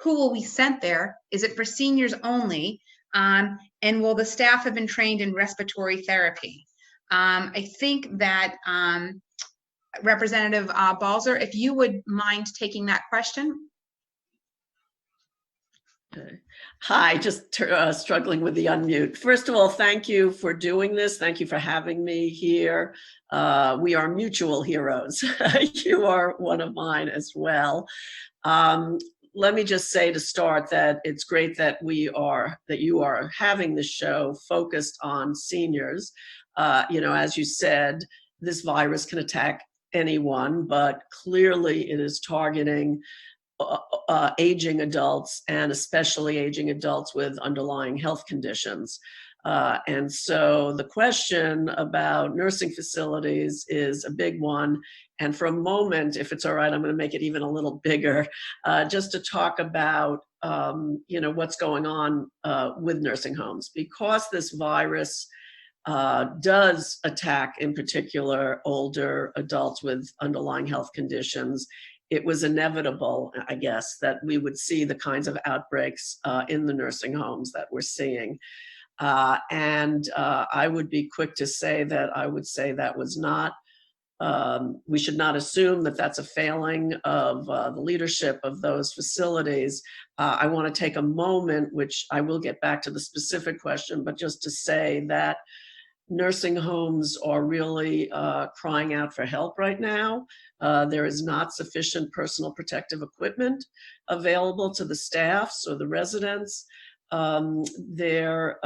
Who will be sent there? Is it for seniors only? And will the staff have been trained in respiratory therapy? I think that Representative Balzer, if you would mind taking that question. Hi, just struggling with the unmute. First of all, thank you for doing this. Thank you for having me here. We are mutual heroes. You are one of mine as well. Let me just say to start that it's great that you are having this show focused on seniors. As you said, this virus can attack anyone, but clearly it is targeting aging adults, and especially aging adults with underlying health conditions. And so the question about nursing facilities is a big one. And for a moment, if it's all right, I'm going to make it even a little bigger, just to talk about what's going on with nursing homes. Because this virus does attack, in particular, older adults with underlying health conditions, it was inevitable, I guess, that we would see the kinds of outbreaks in the nursing homes that we're seeing. And I would be quick to say that I would say that was not, we should not assume that that's a failing of the leadership of those facilities. I want to take a moment, which I will get back to the specific question, but just to say that nursing homes are really crying out for help right now. There is not sufficient personal protective equipment available to the staffs or the residents. There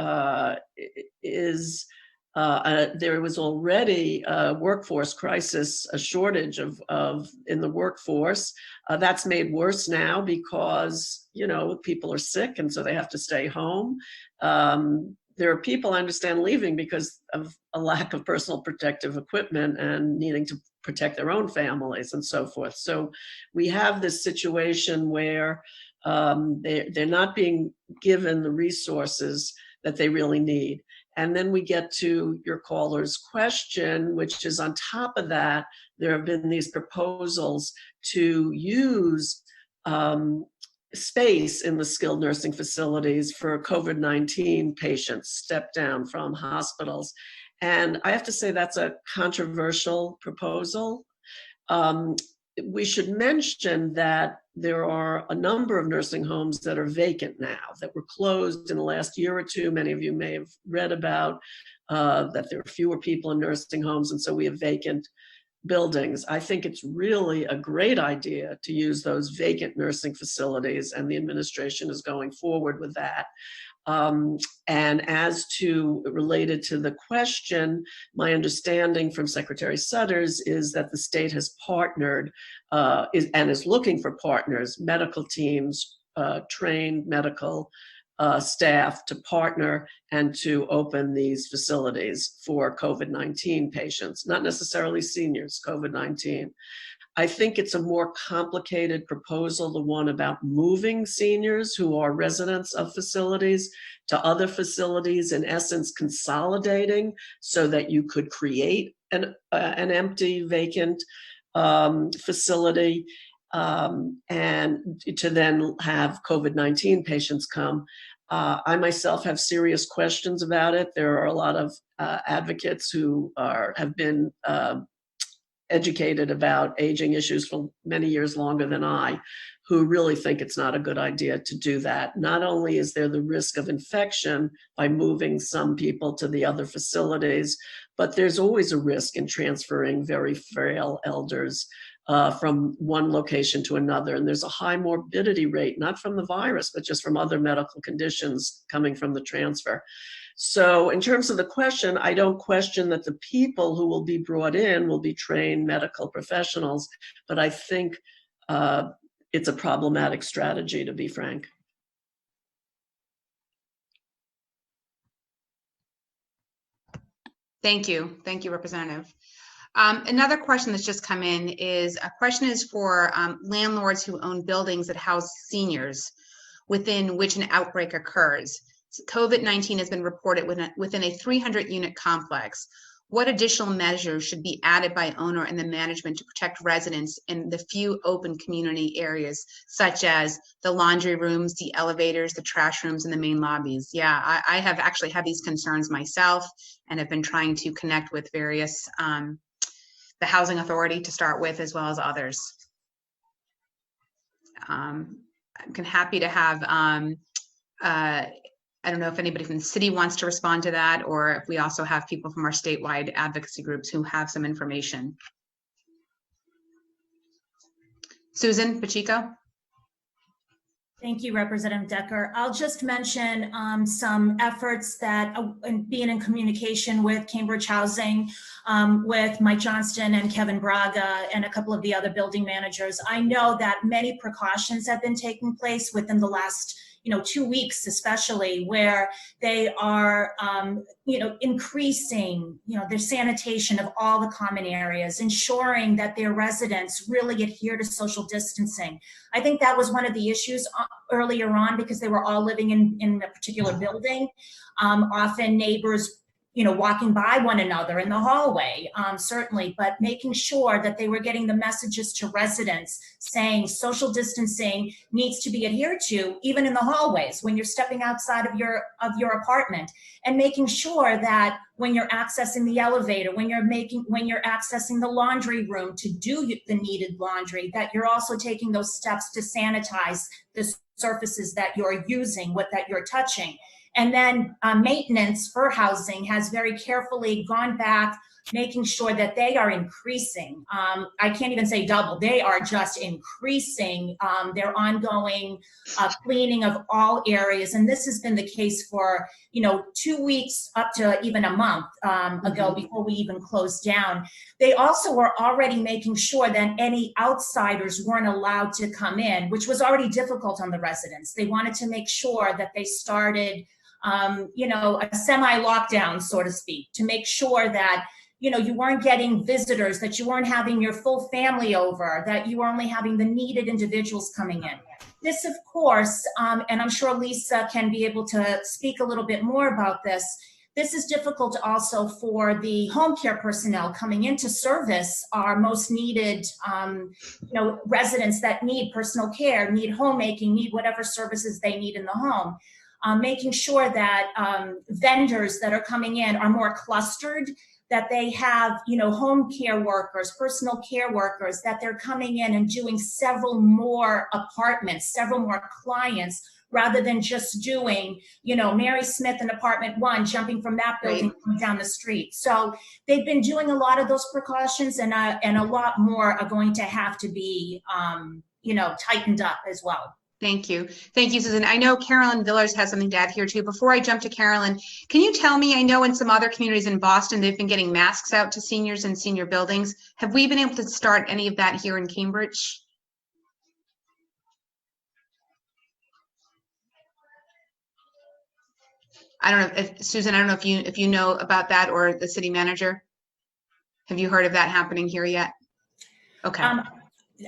was already a workforce crisis, a shortage in the workforce. That's made worse now because, people are sick and so they have to stay home. There are people, I understand, leaving because of a lack of personal protective equipment and needing to protect their own families and so forth. So we have this situation where they're not being given the resources that they really need. And then we get to your caller's question, which is on top of that, there have been these proposals to use space in the skilled nursing facilities for COVID-19 patients, step down from hospitals. And I have to say that's a controversial proposal. We should mention that there are a number of nursing homes that are vacant now, that were closed in the last year or two. Many of you may have read about that there are fewer people in nursing homes, and so we have vacant buildings. I think it's really a great idea to use those vacant nursing facilities, and the administration is going forward with that. And as to related to the question, my understanding from Secretary Sutters is that the state has partnered and is looking for partners, medical teams, trained medical staff to partner and to open these facilities for COVID-19 patients, not necessarily seniors, COVID-19. I think it's a more complicated proposal, the one about moving seniors who are residents of facilities to other facilities, in essence consolidating so that you could create an empty, vacant facility and to then have COVID-19 patients come. I myself have serious questions about it. There are a lot of advocates who have been educated about aging issues for many years longer than I, who really think it's not a good idea to do that. Not only is there the risk of infection by moving some people to the other facilities, but there's always a risk in transferring very frail elders from one location to another. And there's a high morbidity rate, not from the virus, but just from other medical conditions coming from the transfer. So in terms of the question, I don't question that the people who will be brought in will be trained medical professionals, but I think it's a problematic strategy, to be frank. Thank you. Thank you, Representative. Another question that's just come in is, a question is for landlords who own buildings that house seniors within which an outbreak occurs. COVID-19 has been reported within a 300-unit complex. what additional measures should be added by owner and the management to protect residents in the few open community areas, such as the laundry rooms, the elevators, the trash rooms, and the main lobbies? Yeah, I have actually had these concerns myself and have been trying to connect with various, the housing authority to start with, as well as others. I'm happy to have, I don't know if anybody from the city wants to respond to that, or if we also have people from our statewide advocacy groups who have some information. Susan Pacheco. Thank you, Representative Decker. I'll just mention some efforts that being in communication with Cambridge Housing, with Mike Johnston and Kevin Braga and a couple of the other building managers. I know that many precautions have been taking place within the last 2 weeks, especially, where they are, increasing, their sanitation of all the common areas, ensuring that their residents really adhere to social distancing. I think that was one of the issues earlier on, because they were all living in a particular building. Often neighbors, walking by one another in the hallway, certainly, but making sure that they were getting the messages to residents saying social distancing needs to be adhered to, even in the hallways when you're stepping outside of your apartment, and making sure that when you're accessing the elevator, when you're accessing the laundry room to do the needed laundry, that you're also taking those steps to sanitize the surfaces that you're using, that you're touching. And then maintenance for housing has very carefully gone back, making sure that they are increasing. I can't even say double, they are just increasing their ongoing cleaning of all areas. And this has been the case for 2 weeks up to even a month ago, before we even closed down. They also were already making sure that any outsiders weren't allowed to come in, which was already difficult on the residents. They wanted to make sure that they started a semi-lockdown, so to speak, to make sure that, you weren't getting visitors, that you weren't having your full family over, that you were only having the needed individuals coming in. This, of course, and I'm sure Lisa can be able to speak a little bit more about this. This is difficult also for the home care personnel coming into service our most needed, residents that need personal care, need homemaking, need whatever services they need in the home. Making sure that vendors that are coming in are more clustered, that they have, home care workers, personal care workers, that they're coming in and doing several more apartments, several more clients, rather than just doing, Mary Smith in apartment 1, jumping from that building down the street. So they've been doing a lot of those precautions, and a lot more are going to have to be, tightened up as well. Thank you. Thank you, Susan. I know Carolyn Villers has something to add here too. Before I jump to Carolyn, can you tell me, I know in some other communities in Boston, they've been getting masks out to seniors in senior buildings. Have we been able to start any of that here in Cambridge? I don't know if Susan, I don't know if you know about that, or the city manager. Have you heard of that happening here yet? Okay.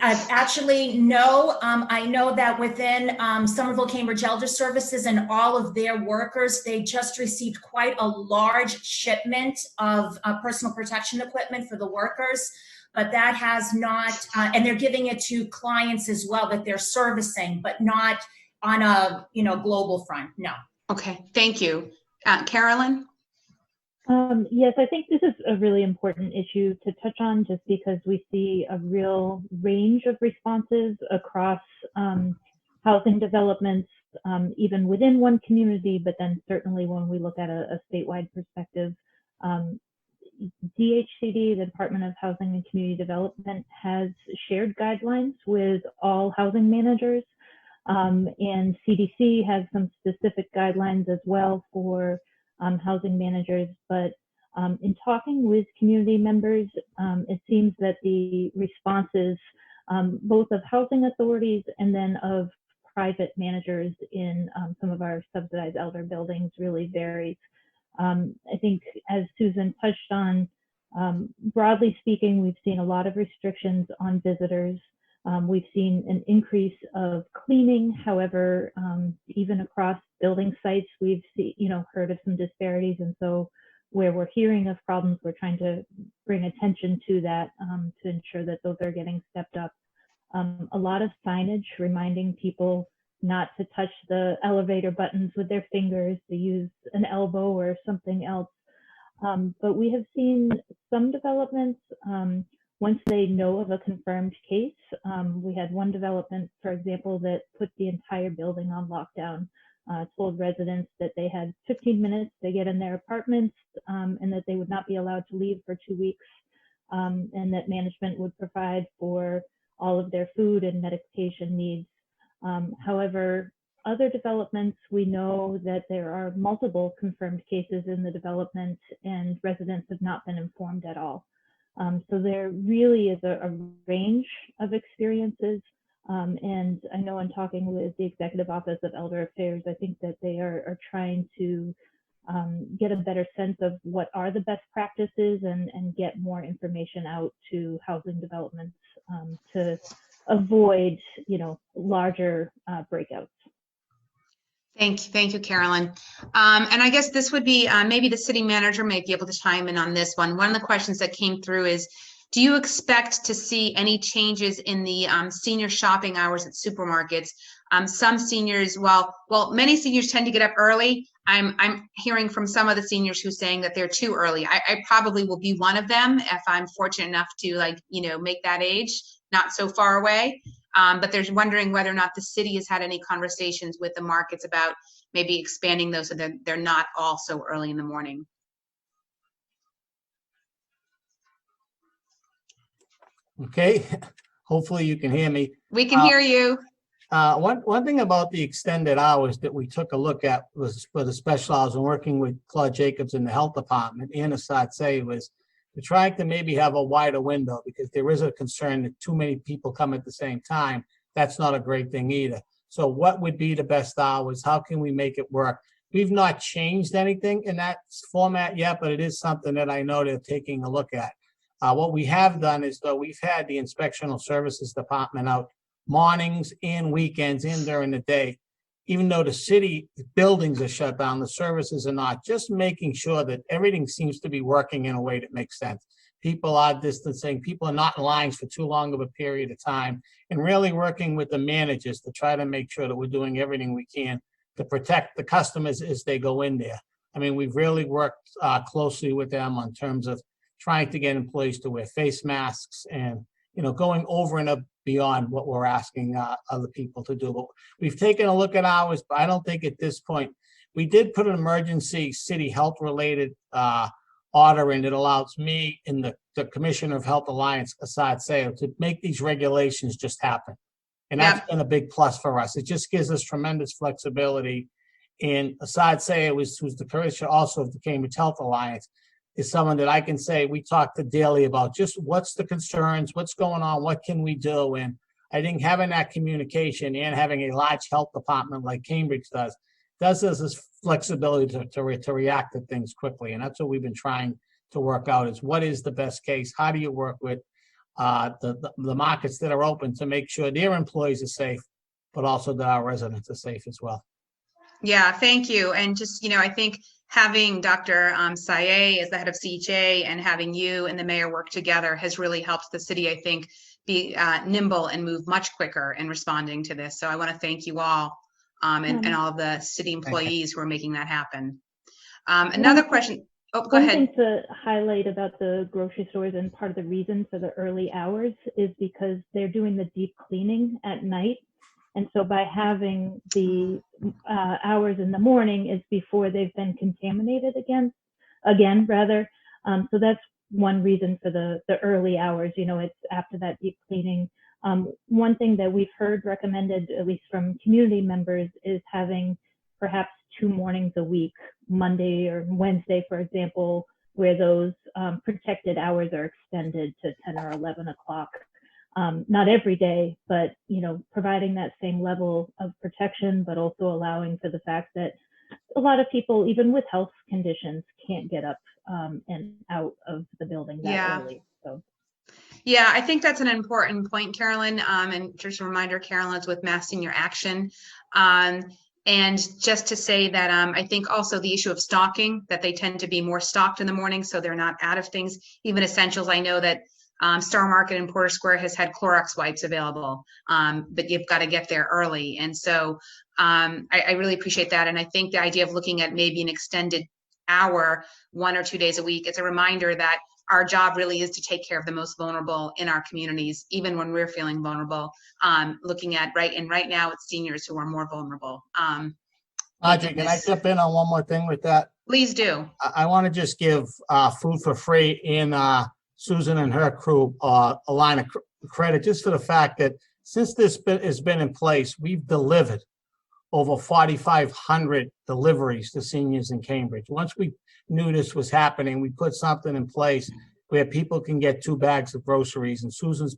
Actually, no. I know that within Somerville Cambridge Elder Services and all of their workers, they just received quite a large shipment of personal protection equipment for the workers, but that has not, and they're giving it to clients as well that they're servicing, but not on a global front. No. Okay, thank you. Carolyn? Yes, I think this is a really important issue to touch on, just because we see a real range of responses across housing developments, even within one community, but then certainly when we look at a statewide perspective. DHCD, the Department of Housing and Community Development, has shared guidelines with all housing managers, and CDC has some specific guidelines as well for housing managers, but in talking with community members, it seems that the responses, both of housing authorities and then of private managers in some of our subsidized elder buildings, really varies. I think, as Susan touched on, broadly speaking, we've seen a lot of restrictions on visitors. We've seen an increase of cleaning. However, even across building sites, we've heard of some disparities. And so where we're hearing of problems, we're trying to bring attention to that to ensure that those are getting stepped up. A lot of signage reminding people not to touch the elevator buttons with their fingers, to use an elbow or something else. But we have seen some developments once they know of a confirmed case. We had one development, for example, that put the entire building on lockdown, told residents that they had 15 minutes to get in their apartments and that they would not be allowed to leave for 2 weeks, and that management would provide for all of their food and medication needs. However, other developments, we know that there are multiple confirmed cases in the development and residents have not been informed at all. So there really is a range of experiences. And I know in talking with the Executive Office of Elder Affairs, I think that they are trying to get a better sense of what are the best practices and get more information out to housing developments to avoid, larger breakouts. Thank you, Carolyn. And I guess this would be, maybe the city manager might be able to chime in on this one. One of the questions that came through is, do you expect to see any changes in the senior shopping hours at supermarkets? Some seniors, well, many seniors tend to get up early. I'm hearing from some of the seniors who are saying that they're too early. I probably will be one of them if I'm fortunate enough to make that age, not so far away. But there's wondering whether or not the city has had any conversations with the markets about maybe expanding those so that they're not all so early in the morning. Okay, hopefully you can hear me. We can hear you. One thing about the extended hours that we took a look at was for the special hours and working with Claude Jacobs in the health department and Assad Say was to try to maybe have a wider window, because there is a concern that too many people come at the same time. That's not a great thing either. So what would be the best hours? How can we make it work? We've not changed anything in that format yet, but it is something that I know they're taking a look at. What we have done is, though, we've had the inspectional services department out mornings and weekends and during the day. Even though the city buildings are shut down, the services are not, just making sure that everything seems to be working in a way that makes sense. People are distancing, people are not in lines for too long of a period of time, and really working with the managers to try to make sure that we're doing everything we can to protect the customers as they go in there. I mean, we've really worked closely with them on terms of trying to get employees to wear face masks and, going over and beyond what we're asking other people to do. But we've taken a look at ours, but I don't think at this point, we did put an emergency city health related order in that allows me and the Commissioner of Health Alliance, Assad Sayo, to make these regulations just happen. And that's been a big plus for us. It just gives us tremendous flexibility. And Assad Sayo, who's the Commissioner also of the Cambridge Health Alliance, is someone that I can say we talk to daily about just what's the concerns, what's going on, what can we do? And I think having that communication and having a large health department like Cambridge does us this flexibility to react to things quickly. And that's what we've been trying to work out, is what is the best case? How do you work with the markets that are open to make sure their employees are safe, but also that our residents are safe as well? Yeah, thank you. And just, I think having Dr. Saye as the head of CHA and having you and the mayor work together has really helped the city, I think, be nimble and move much quicker in responding to this. So I want to thank you all and all of the city employees who are making that happen. Another question. Oh, go ahead. One thing to highlight about the grocery stores, and part of the reason for the early hours, is because they're doing the deep cleaning at night. And so by having the hours in the morning is before they've been contaminated again. So that's one reason for the early hours, it's after that deep cleaning. One thing that we've heard recommended, at least from community members, is having perhaps 2 mornings a week, Monday or Wednesday, for example, where those protected hours are extended to 10 or 11 o'clock. Not every day, but, providing that same level of protection, but also allowing for the fact that a lot of people, even with health conditions, can't get up and out of the building that early. So. Yeah, I think that's an important point, Carolyn. And just a reminder, Carolyn's with Mass Senior Action. And just to say that I think also the issue of stocking, that they tend to be more stocked in the morning, so they're not out of things, even essentials. I know that Star Market in Porter Square has had Clorox wipes available, but you've got to get there early. And so I really appreciate that. And I think the idea of looking at maybe an extended hour, 1 or 2 days a week, it's a reminder that our job really is to take care of the most vulnerable in our communities, even when we're feeling vulnerable. Looking at right now, it's seniors who are more vulnerable. Marjorie, can I jump in on one more thing with that? Please do. I want to just give Food for Free and Susan and her crew a line of credit just for the fact that since this has been in place, we've delivered over 4,500 deliveries to seniors in Cambridge. Once we knew this was happening, we put something in place where people can get 2 bags of groceries, and Susan's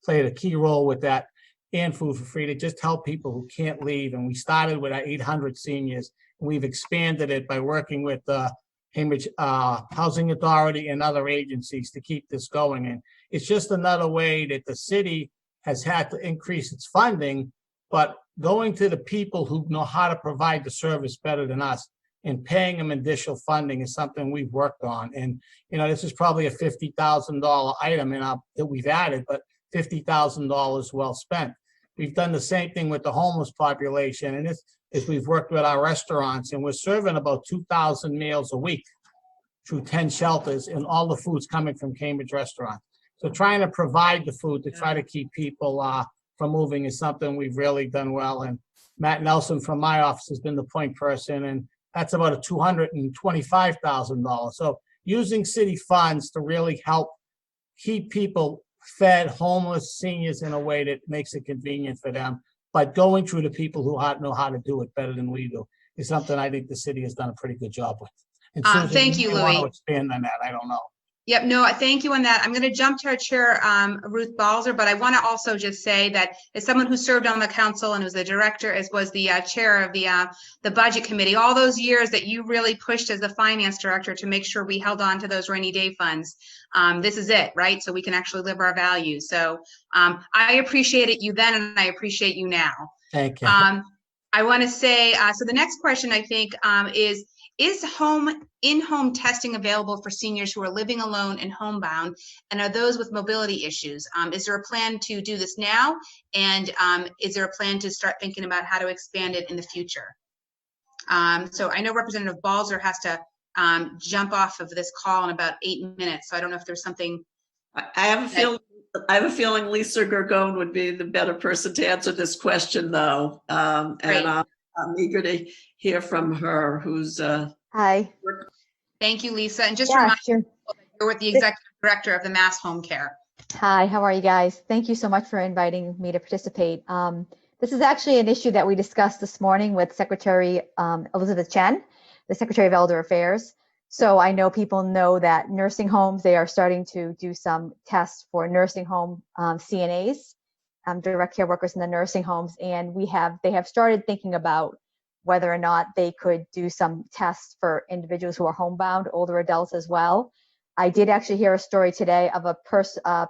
played a key role with that and Food for Free to just help people who can't leave. And we started with our 800 seniors, and we've expanded it by working with the Cambridge Housing Authority and other agencies to keep this going. And it's just another way that the city has had to increase its funding, but going to the people who know how to provide the service better than us and paying them additional funding is something we've worked on. And, this is probably a $50,000 item that we've added, but $50,000 well spent. We've done the same thing with the homeless population. And this is we've worked with our restaurants, and we're serving about 2,000 meals a week through 10 shelters, and all the food's coming from Cambridge restaurants. So trying to provide the food to try to keep people from moving is something we've really done well. And Matt Nelson from my office has been the point person, and that's about a $225,000. So using city funds to really help keep people fed, homeless, seniors in a way that makes it convenient for them, but going through the people who know how to do it better than we do is something I think the city has done a pretty good job with. And Susan, Thank you, may want to Louis. expand on that. I don't know. Yep, no, thank you on that. I'm going to jump to our chair, Ruth Balzer, but I want to also just say that as someone who served on the council and was the director, as was the chair of the budget committee, all those years that you really pushed as the finance director to make sure we held on to those rainy day funds. This is it, right? So we can actually live our values. So I appreciated you then, and I appreciate you now. Thank you. I want to say, so the next question I think is in-home testing available for seniors who are living alone and homebound, and are those with mobility issues? Is there a plan to do this now? And is there a plan to start thinking about how to expand it in the future? So I know Representative Balzer has to jump off of this call in about 8 minutes. So I don't know if there's something. I have a feeling Lisa Gergone would be the better person to answer this question, though. And I'm eager to hear from her, who's Hi. Thank you, Lisa. And just Yeah, remind sure. you that you're with the executive director of the Mass Home Care. Hi, how are you guys? Thank you so much for inviting me to participate. This is actually an issue that we discussed this morning with Secretary Elizabeth Chen, the Secretary of Elder Affairs. So I know people know that nursing homes, they are starting to do some tests for nursing home CNAs, direct care workers in the nursing homes. And they have started thinking about whether or not they could do some tests for individuals who are homebound, older adults as well. I did actually hear a story today of a personal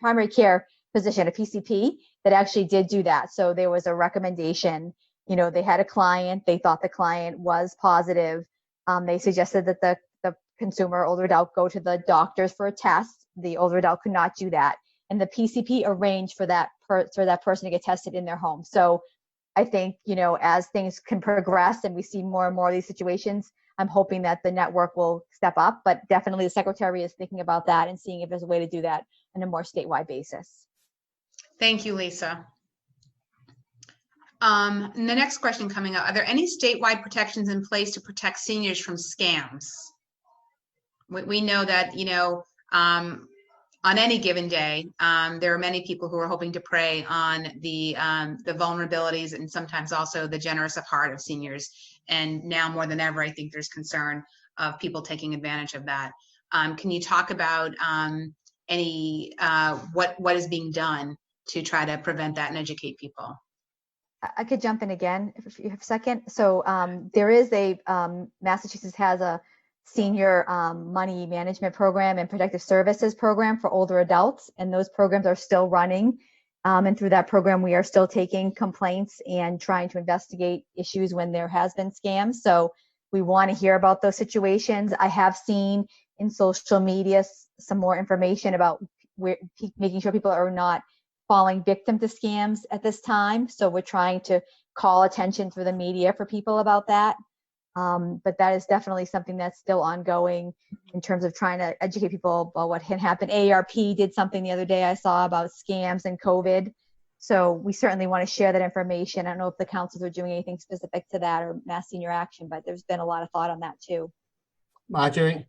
primary care physician, a PCP, that actually did do that. So there was a recommendation. They had a client. They thought the client was positive. They suggested that the consumer, older adult, go to the doctors for a test. The older adult could not do that, and the PCP arranged for that person to get tested in their home. So I think, as things can progress and we see more and more of these situations, I'm hoping that the network will step up, but definitely the secretary is thinking about that and seeing if there's a way to do that on a more statewide basis. Thank you, Lisa. The next question coming up, are there any statewide protections in place to protect seniors from scams? We know that, on any given day, there are many people who are hoping to prey on the vulnerabilities and sometimes also the generous of heart of seniors. And now more than ever, I think there's concern of people taking advantage of that. Can you talk about what is being done to try to prevent that and educate people? I could jump in again if you have a second. So there is Massachusetts has a senior money management program and protective services program for older adults, and those programs are still running. And through that program, we are still taking complaints and trying to investigate issues when there has been scams. So we want to hear about those situations. I have seen in social media some more information about making sure people are not falling victim to scams at this time. So we're trying to call attention through the media for people about that. But that is definitely something that's still ongoing in terms of trying to educate people about what can happen. AARP did something the other day I saw about scams and COVID. So we certainly want to share that information. I don't know if the councils are doing anything specific to that or Mass Senior Action, but there's been a lot of thought on that too. Marjorie?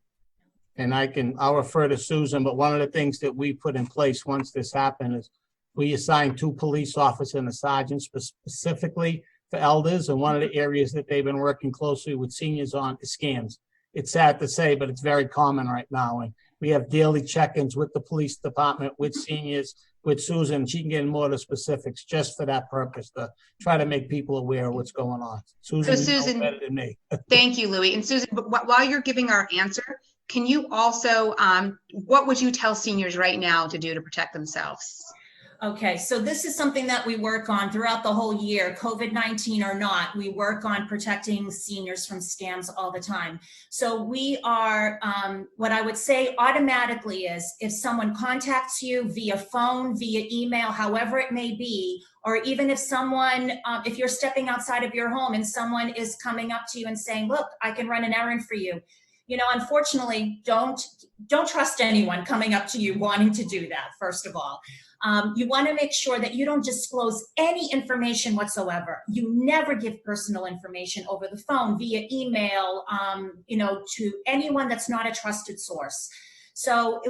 And I'll refer to Susan, but one of the things that we put in place once this happened is we assigned 2 police officers and a sergeant specifically for elders. And one of the areas that they've been working closely with seniors on is scams. It's sad to say, but it's very common right now. And we have daily check-ins with the police department, with seniors, with Susan. She can get in more of the specifics just for that purpose, to try to make people aware of what's going on. Susan, you know better than me. Thank you, Louis. And Susan, but while you're giving our answer, can you also, what would you tell seniors right now to do to protect themselves? Okay, so this is something that we work on throughout the whole year, COVID-19 or not. We work on protecting seniors from scams all the time. So we are, what I would say automatically is if someone contacts you via phone, via email, however it may be, or even if someone, if you're stepping outside of your home and someone is coming up to you and saying, look, I can run an errand for you. You know, unfortunately, don't trust anyone coming up to you wanting to do that, first of all. You want to make sure that you don't disclose any information whatsoever. You never give personal information over the phone, via email, you know, to anyone that's not a trusted source. So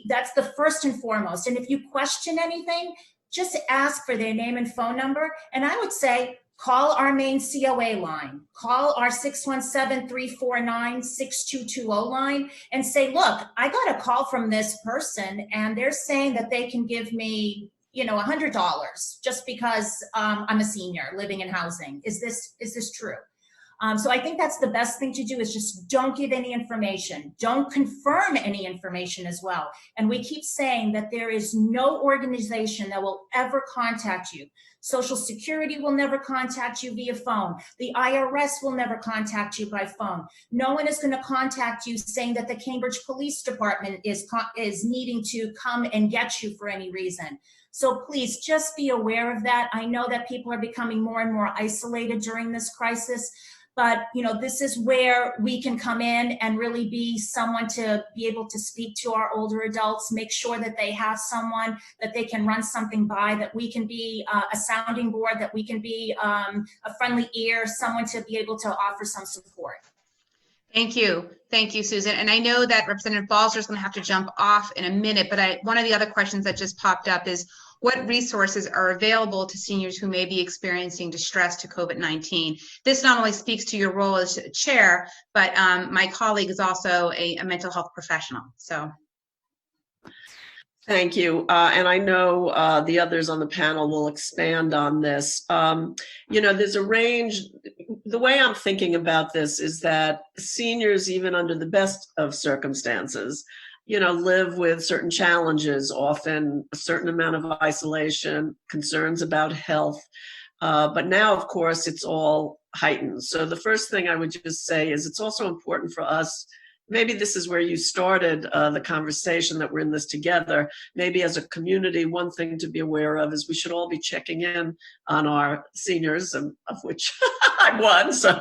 that's the first and foremost. And if you question anything, just ask for their name and phone number. And I would say, call our main COA line, call our 617-349-6220 line and say, look, I got a call from this person and they're saying that they can give me, you know, $100 just because I'm a senior living in housing. Is this true? So I think that's the best thing to do is just don't give any information. Don't confirm any information as well. And we keep saying that there is no organization that will ever contact you. Social Security will never contact you via phone. The IRS will never contact you by phone. No one is going to contact you saying that the Cambridge Police Department is needing to come and get you for any reason. So please just be aware of that. I know that people are becoming more and more isolated during this crisis. But, you know, this is where we can come in and really be someone to be able to speak to our older adults, make sure that they have someone that they can run something by, that we can be a sounding board, that we can be a friendly ear, someone to be able to offer some support. Thank you. Thank you, Susan. And I know that Representative Balzer is going to have to jump off in a minute, but one of the other questions that just popped up is what resources are available to seniors who may be experiencing distress to COVID-19? This not only speaks to your role as chair, but my colleague is also a mental health professional. So. Thank you. And I know the others on the panel will expand on this. You know, there's a range. The way I'm thinking about this is that seniors, even under the best of circumstances, you know, live with certain challenges, often a certain amount of isolation, concerns about health. But now, of course, it's all heightened. So the first thing I would just say is it's also important for us. Maybe this is where you started the conversation, that we're in this together. Maybe as a community, one thing to be aware of is we should all be checking in on our seniors, of which I'm one, so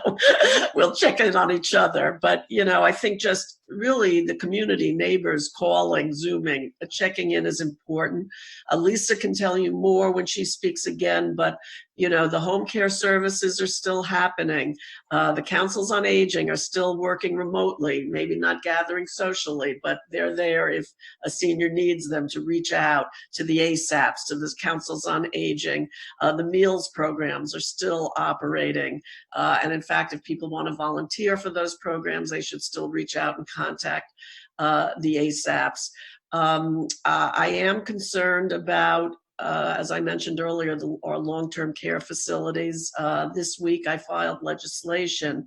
we'll check in on each other. But, you know, I think just really the community, neighbors, calling, Zooming, checking in is important. Lisa can tell you more when she speaks again, but, you know, the home care services are still happening. The councils on aging are still working remotely, maybe not gathering socially, but they're there if a senior needs them to reach out to the ASAPs, to the councils on aging. The meals programs are still operating. And in fact, if people want to volunteer for those programs, they should still reach out and contact the ASAPs. I am concerned about, as I mentioned earlier, our long-term care facilities. This week, I filed legislation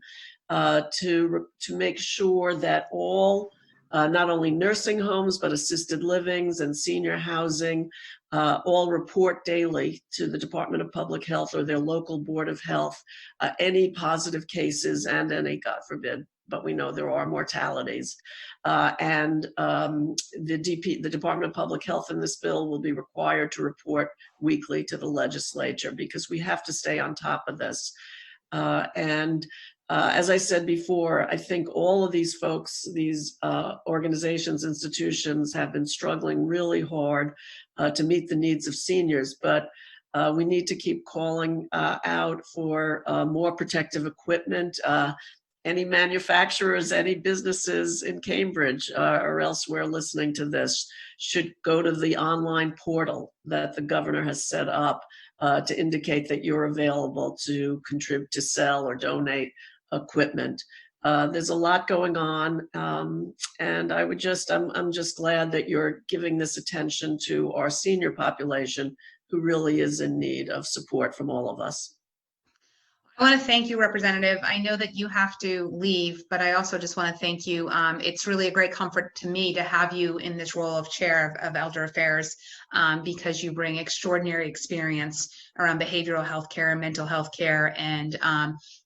to make sure that all not only nursing homes, but assisted livings and senior housing, all report daily to the Department of Public Health or their local Board of Health any positive cases and any, God forbid, but we know there are mortalities. The Department of Public Health in this bill will be required to report weekly to the legislature because we have to stay on top of this. As I said before, I think all of these folks, these organizations, institutions have been struggling really hard to meet the needs of seniors, but we need to keep calling out for more protective equipment. Any manufacturers, any businesses in Cambridge or elsewhere listening to this should go to the online portal that the governor has set up to indicate that you're available to contribute, to sell or donate equipment. There's a lot going on, and I'm just glad that you're giving this attention to our senior population who really is in need of support from all of us. I want to thank you, Representative. I know that you have to leave, but I also just want to thank you. It's really a great comfort to me to have you in this role of Chair of Elder Affairs because you bring extraordinary experience around behavioral health care and mental health care and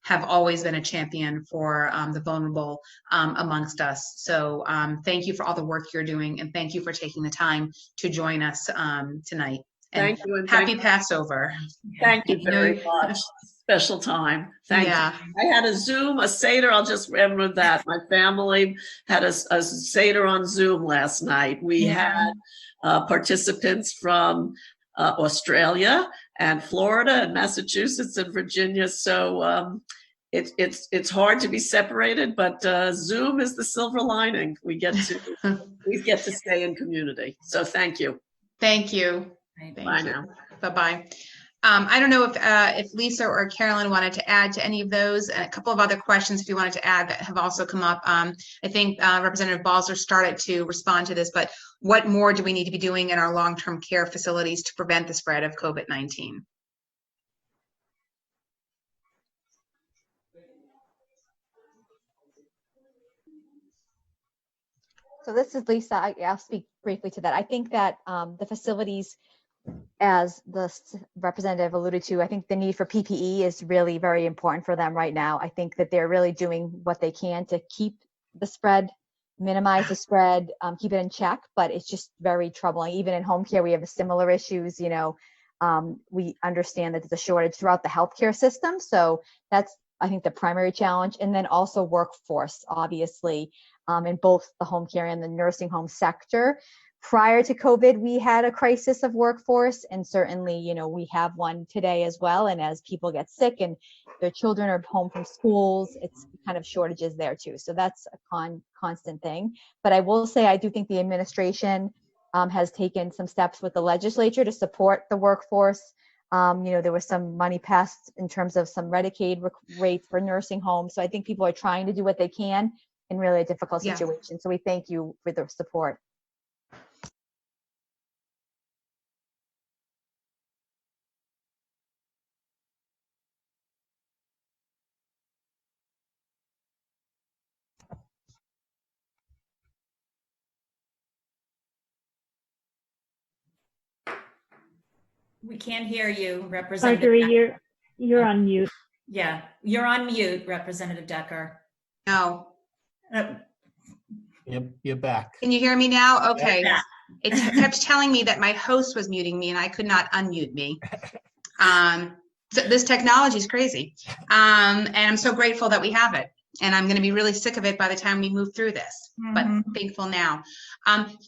have always been a champion for the vulnerable amongst us. So thank you for all the work you're doing and thank you for taking the time to join us tonight. And thank you. And happy Passover. Thank you very much. Special time. Thank you. I had a Zoom, a Seder. I'll just remember that. My family had a Seder on Zoom last night. We had participants from Australia and Florida and Massachusetts and Virginia. So it's hard to be separated, but Zoom is the silver lining. We get to stay in community. So thank you. Thank you. Bye now. Bye-bye. I don't know if Lisa or Carolyn wanted to add to any of those, and a couple of other questions if you wanted to add that have also come up. I think Representative Balzer started to respond to this, but what more do we need to be doing in our long-term care facilities to prevent the spread of COVID-19? So this is Lisa. I'll speak briefly to that. I think that the facilities, as the representative alluded to, I think the need for PPE is really very important for them right now. I think that they're really doing what they can to keep the spread, minimize the spread, keep it in check, but it's just very troubling. Even in home care, we have similar issues. You know, we understand that there's a shortage throughout the healthcare system. So that's, I think, the primary challenge. And then also workforce, obviously, in both the home care and the nursing home sector. Prior to COVID, we had a crisis of workforce, and certainly, you know, we have one today as well. And as people get sick and their children are home from schools, it's kind of shortages there too. So that's a constant thing. But I will say, I do think the administration has taken some steps with the legislature to support the workforce. You know, there was some money passed in terms of some Medicaid rates for nursing homes. So I think people are trying to do what they can in really a difficult situation. So we thank you for the support. We can't hear you, Representative. Marjorie, you're on mute. Yeah, you're on mute, Representative Decker. No. You're back. Can you hear me now? Okay. Yeah. It kept telling me that my host was muting me and I could not unmute me. So this technology is crazy. And I'm so grateful that we have it. And I'm going to be really sick of it by the time we move through this, but thankful now.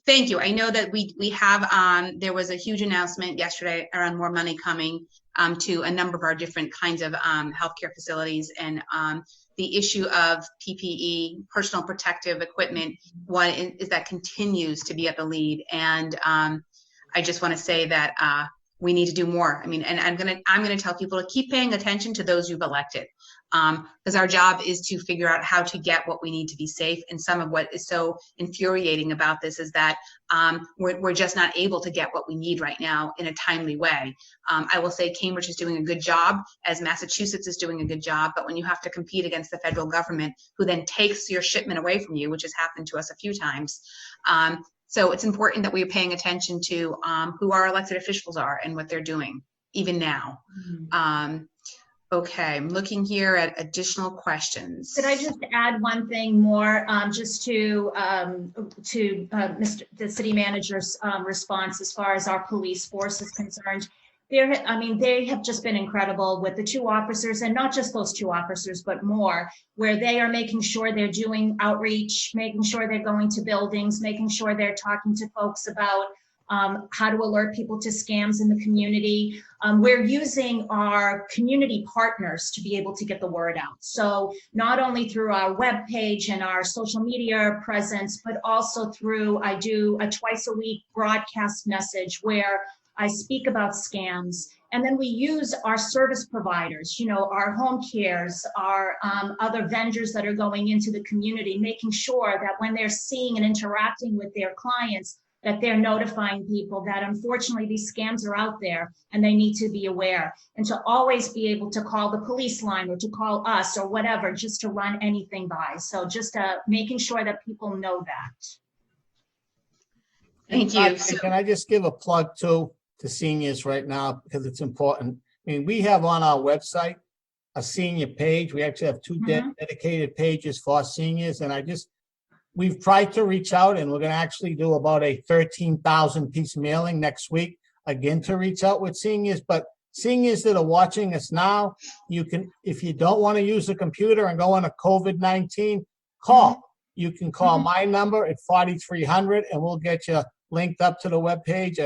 Thank you. I know that we have, there was a huge announcement yesterday around more money coming to a number of our different kinds of healthcare facilities, and the issue of PPE, personal protective equipment, what is that continues to be at the lead. And I just want to say that we need to do more. I mean, and I'm gonna tell people to keep paying attention to those you've elected, because our job is to figure out how to get what we need to be safe. And some of what is so infuriating about this is that we're just not able to get what we need right now in a timely way. I will say Cambridge is doing a good job, as Massachusetts is doing a good job, but when you have to compete against the federal government, who then takes your shipment away from you, which has happened to us a few times. So it's important that we are paying attention to who our elected officials are and what they're doing, even now. Okay, I'm looking here at additional questions. Could I just add one thing more, just to the city manager's response as far as our police force is concerned? I mean, they have just been incredible with the 2 officers, and not just those 2 officers, but more, where they are making sure they're doing outreach, making sure they're going to buildings, making sure they're talking to folks about how to alert people to scams in the community. We're using our community partners to be able to get the word out. So not only through our webpage and our social media presence, but also through, I do a twice a week broadcast message where I speak about scams. And then we use our service providers, you know, our home cares, our other vendors that are going into the community, making sure that when they're seeing and interacting with their clients, that they're notifying people that unfortunately these scams are out there and they need to be aware, and to always be able to call the police line or to call us or whatever, just to run anything by. So just making sure that people know that. Thank you. Can I just give a plug to seniors right now, because it's important. I mean, we have on our website a senior page. We actually have 2 dedicated pages for seniors, and we've tried to reach out, and we're going to actually do about a 13,000 piece mailing next week, again, to reach out with seniors. But seniors that are watching us now, you can, if you don't want to use a computer and go on a COVID-19, call. You can call my number at 4300, and we'll get you linked up to the webpage,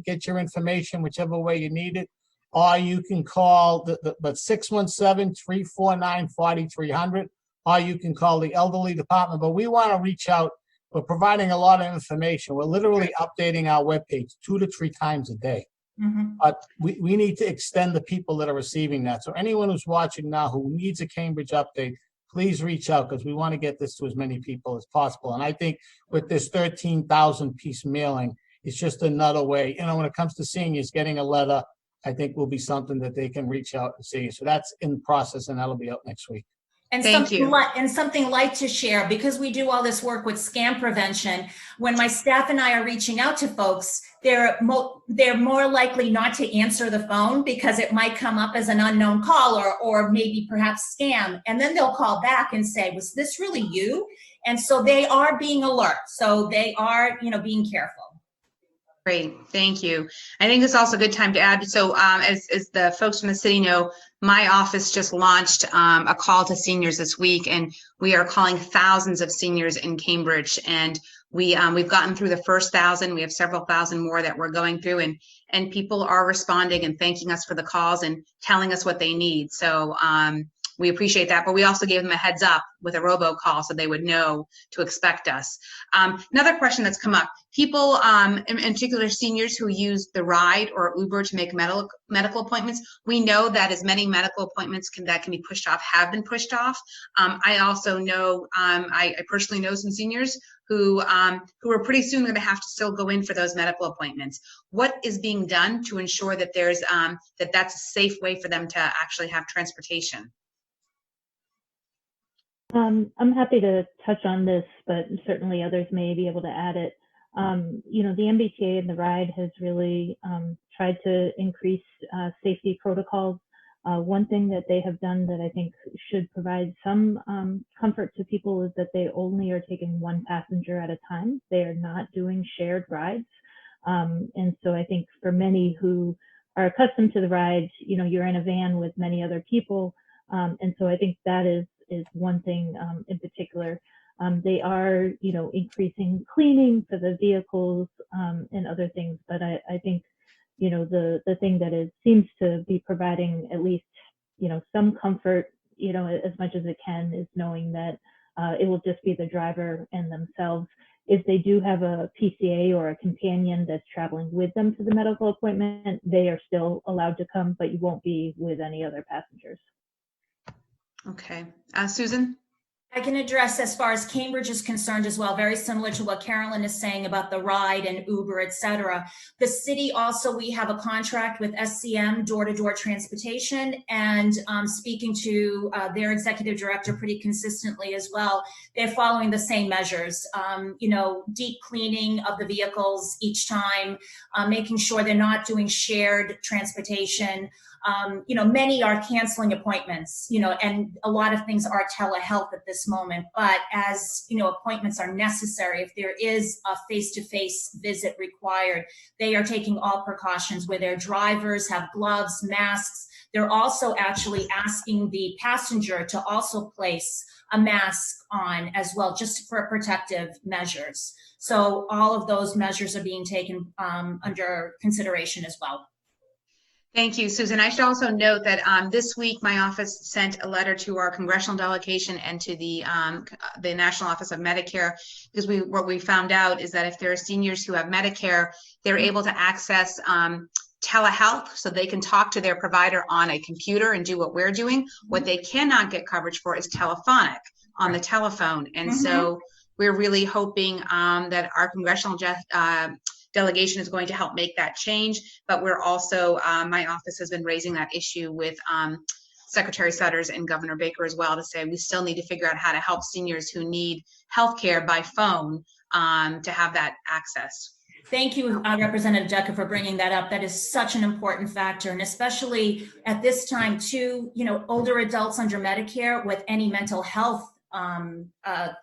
get your information whichever way you need it. Or you can call the 617-349-4300. Or you can call the elderly department. But we want to reach out. We're providing a lot of information. We're literally updating our webpage 2 to 3 times a day. But we need to extend the people that are receiving that. So anyone who's watching now who needs a Cambridge update, please reach out, because we want to get this to as many people as possible. And I think with this 13,000 piece mailing, it's just another way. You know, when it comes to seniors, getting a letter, I think will be something that they can reach out and see. So that's in process, and that'll be out next week. And Thank you. something light to share, because we do all this work with scam prevention. When my staff and I are reaching out to folks, they're more likely not to answer the phone because it might come up as an unknown call or maybe perhaps scam. And then they'll call back and say, was this really you? And so they are being alert. So they are, you know, being careful. Great, thank you. I think it's also a good time to add, so as the folks from the city know, my office just launched a call to seniors this week, and we are calling thousands of seniors in Cambridge, and we've gotten through the first 1,000. We have several thousand more that we're going through, and people are responding and thanking us for the calls and telling us what they need. So we appreciate that, but we also gave them a heads up with a robocall so they would know to expect us. Another question that's come up, people, in particular seniors who use the ride or Uber to make medical appointments, we know that as many medical appointments that can be pushed off have been pushed off. I also know, I personally know some seniors who are pretty soon going to have to still go in for those medical appointments. What is being done to ensure that there's that's a safe way for them to actually have transportation? I'm happy to touch on this, but certainly others may be able to add it. You know, the MBTA and the ride has really tried to increase safety protocols. One thing that they have done that I think should provide some comfort to people is that they only are taking 1 passenger at a time. They are not doing shared rides. And so I think for many who are accustomed to the rides, you know, you're in a van with many other people. And so I think that is one thing in particular. They are, you know, increasing cleaning for the vehicles and other things. But I think, you know, the thing that seems to be providing at least, you know, some comfort, you know, as much as it can, is knowing that it will just be the driver and themselves. if they do have a PCA or a companion that's traveling with them to the medical appointment, they are still allowed to come, but you won't be with any other passengers. Okay. Susan? I can address as far as Cambridge is concerned as well, very similar to what Carolyn is saying about the ride and Uber, et cetera. The city also, we have a contract with SCM, door-to-door transportation, and speaking to their executive director pretty consistently as well, they're following the same measures. Deep cleaning of the vehicles each time, making sure they're not doing shared transportation. Many are canceling appointments, and a lot of things are telehealth at this moment. But as, appointments are necessary, if there is a face-to-face visit required, they are taking all precautions where their drivers have gloves, masks. They're also actually asking the passenger to also place a mask on as well, just for protective measures. So all of those measures are being taken under consideration as well. Thank you, Susan. I should also note that this week my office sent a letter to our congressional delegation and to the National Office of Medicare, because what we found out is that if there are seniors who have Medicare, they're able to access telehealth, so they can talk to their provider on a computer and do what we're doing. What they cannot get coverage for is telephonic on the telephone. And so we're really hoping that our congressional delegation is going to help make that change, but we're also, my office has been raising that issue with Secretary Sutters and Governor Baker as well, to say we still need to figure out how to help seniors who need healthcare by phone to have that access. Thank you, Representative Decker, for bringing that up. That is such an important factor, and especially at this time too, older adults under Medicare with any mental health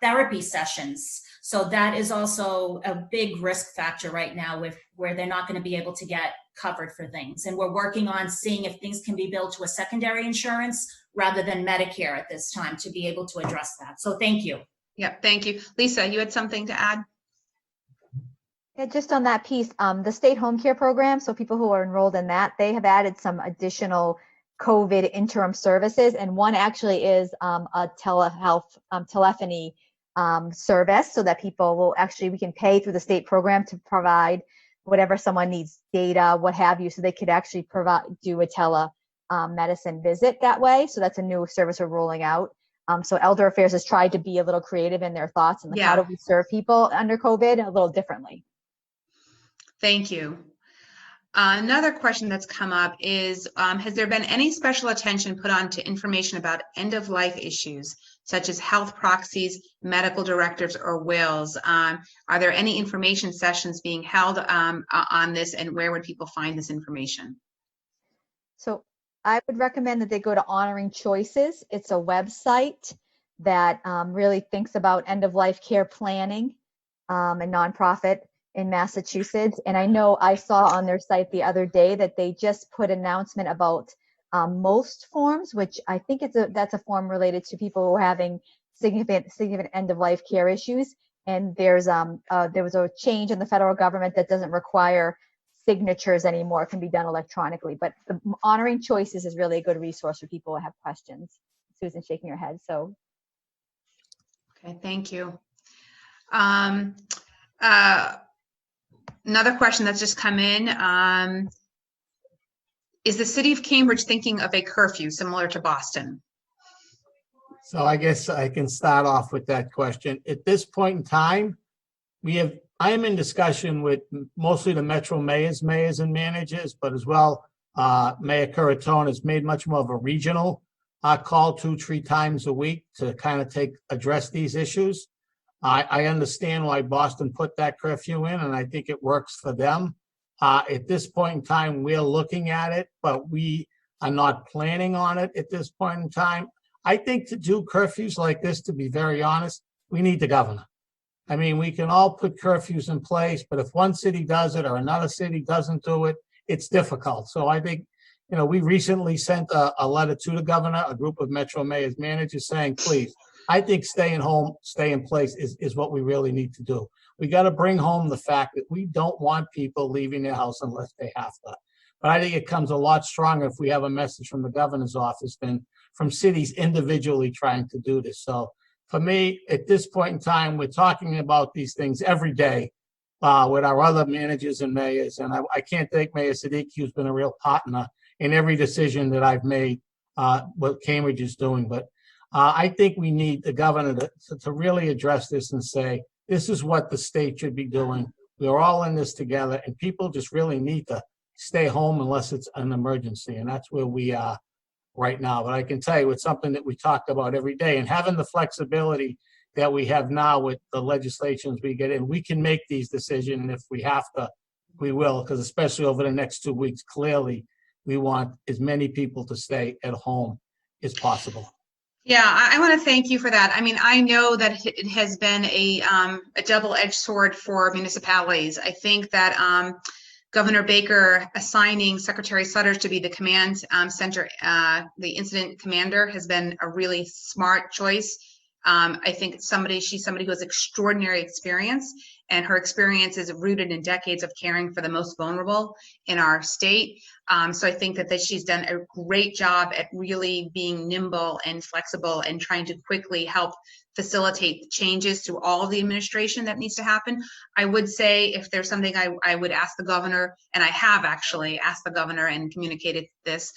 therapy sessions. So that is also a big risk factor right now, where they're not going to be able to get covered for things. And we're working on seeing if things can be billed to a secondary insurance rather than Medicare at this time to be able to address that. So thank you. Yep, thank you. Lisa, you had something to add? Yeah, just on that piece, the state home care program, so people who are enrolled in that, they have added some additional COVID interim services, and one actually is a telehealth telephony service, so that people will actually, we can pay through the state program to provide whatever someone needs, data, what have you, so they could actually do a medicine visit that way. So that's a new service we're rolling out. So Elder Affairs has tried to be a little creative in their thoughts and how do we serve people under COVID a little differently. Thank you. Another question that's come up is, has there been any special attention put on to information about end-of-life issues, such as health proxies, medical directives, or wills? Are there any information sessions being held on this, and where would people find this information? So I would recommend that they go to Honoring Choices. It's a website that really thinks about end-of-life care planning, a nonprofit in Massachusetts. And I know I saw on their site the other day that they just put an announcement about most forms, which I think that's a form related to people who are having significant end-of-life care issues. And there was a change in the federal government that doesn't require signatures anymore. It can be done electronically. But the Honoring Choices is really a good resource for people who have questions. Susan's shaking her head. So. Okay, thank you. Another question that's just come in, is the city of Cambridge thinking of a curfew similar to Boston? So I guess I can start off with that question. At this point in time, I am in discussion with mostly the Metro mayors and managers, but as well, Mayor Curatone has made much more of a regional call 2-3 times a week to kind of address these issues. I understand why Boston put that curfew in, and I think it works for them. At this point in time, we're looking at it, but we are not planning on it at this point in time. I think to do curfews like this, to be very honest, we need the governor. I mean, we can all put curfews in place, but if one city does it or another city doesn't do it, it's difficult. So I think, we recently sent a letter to the governor, a group of Metro mayors managers saying, please, I think staying home, stay in place is what we really need to do. We got to bring home the fact that we don't want people leaving their house unless they have to. But I think it comes a lot stronger if we have a message from the governor's office than from cities individually trying to do this. So for me, at this point in time, we're talking about these things every day with our other managers and mayors. And I can't thank Mayor Siddiqui, who's been a real partner in every decision that I've made, what Cambridge is doing. But I think we need the governor to really address this and say, this is what the state should be doing. We're all in this together, and people just really need to stay home unless it's an emergency. And that's where we are right now. But I can tell you it's something that we talk about every day, and having the flexibility that we have now with the legislations we get in, we can make these decisions. And if we have to, we will, because especially over the next 2 weeks, clearly we want as many people to stay at home as possible. Yeah, I want to thank you for that. I mean, I know that it has been a double-edged sword for municipalities. I think that Governor Baker assigning Secretary Sutters to be the command center, the incident commander, has been a really smart choice. I think she's somebody who has extraordinary experience, and her experience is rooted in decades of caring for the most vulnerable in our state. So I think that she's done a great job at really being nimble and flexible and trying to quickly help facilitate changes through all of the administration that needs to happen. I would say if there's something I would ask the governor, and I have actually asked the governor and communicated this,